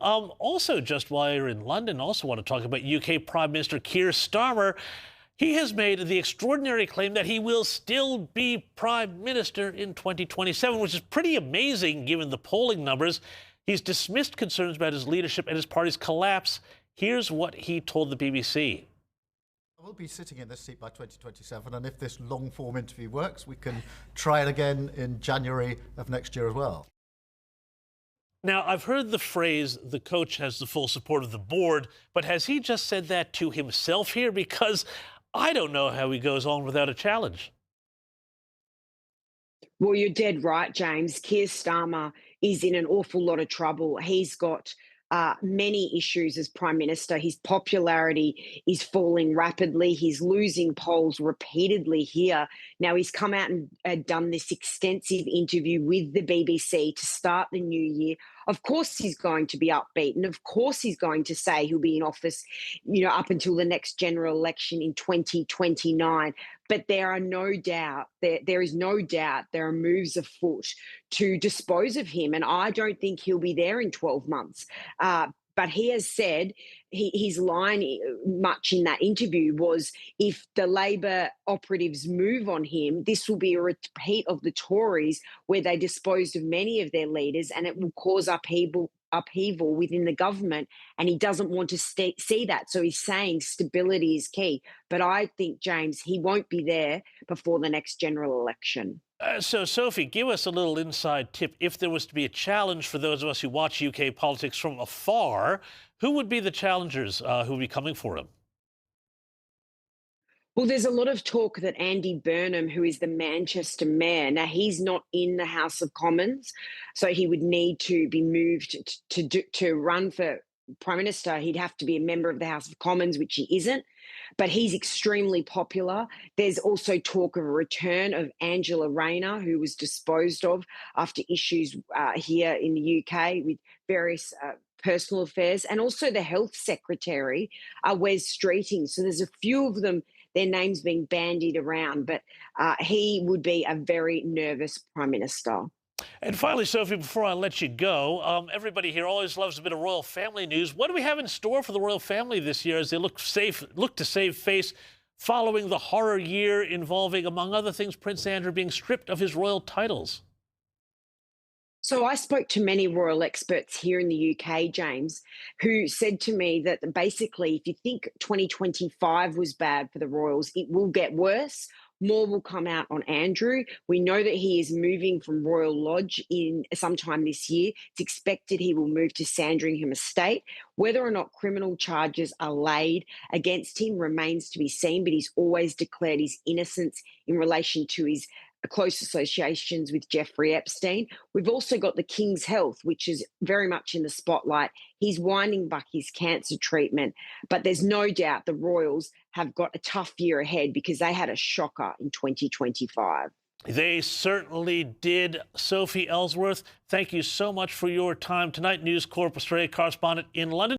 Also, just while you're in London, also want to talk about UK Prime Minister Keir Starmer. He has made the extraordinary claim that he will still be Prime Minister in 2027, which is pretty amazing given the polling numbers. He's dismissed concerns about his leadership and his party's collapse. Here's what he told the BBC. We'll be sitting in this seat by 2027, and if this long-form interview works, we can try it again in January of next year as well. Now, I've heard the phrase, the coach has the full support of the board, but has he just said that to himself here? Because I don't know how he goes on without a challenge. Well, you're dead right, James. Keir Starmer is in an awful lot of trouble. He's got many issues as Prime Minister. His popularity is falling rapidly. He's losing polls repeatedly here. Now, he's come out and done this extensive interview with the BBC to start the new year. Of course, he's going to be upbeat. And of course, he's going to say he'll be in office, up until the next general election in 2029. But there is no doubt there are moves afoot to dispose of him. And I don't think he'll be there in 12 months. But he has said, his line much in that interview was, if the Labor operatives move on him, this will be a repeat of the Tories, where they disposed of many of their leaders, and it will cause upheaval within the government, and he doesn't want to see that. So he's saying stability is key. But I think, James, he won't be there before the next general election. So, Sophie, give us a little inside tip. If there was to be a challenge for those of us who watch UK politics from afar, who would be the challengers who would be coming for him? Well, there's a lot of talk that Andy Burnham, who is the Manchester mayor, now he's not in the House of Commons, so he would need to be moved to run for Prime Minister. He'd have to be a member of the House of Commons, which he isn't, but he's extremely popular. There's also talk of a return of Angela Rayner, who was disposed of after issues here in the UK with various personal affairs, and also the Health Secretary, Wes Streeting. So there's a few of them, their names being bandied around, but he would be a very nervous Prime Minister. And finally, Sophie, before I let you go, everybody here always loves a bit of royal family news. What do we have in store for the royal family this year as they look to save face following the horror year involving, among other things, Prince Andrew being stripped of his royal titles? So I spoke to many royal experts here in the UK, James, who said to me that basically, if you think 2025 was bad for the royals, it will get worse. More will come out on Andrew. We know that he is moving from Royal Lodge in sometime this year. It's expected he will move to Sandringham Estate. Whether or not criminal charges are laid against him remains to be seen, but he's always declared his innocence in relation to his close associations with Jeffrey Epstein. We've also got the King's Health, which is very much in the spotlight. He's winding back his cancer treatment, but there's no doubt the royals have got a tough year ahead because they had a shocker in 2025. They certainly did. Sophie Elsworth, thank you so much for your time tonight. News Corp Australia correspondent in London.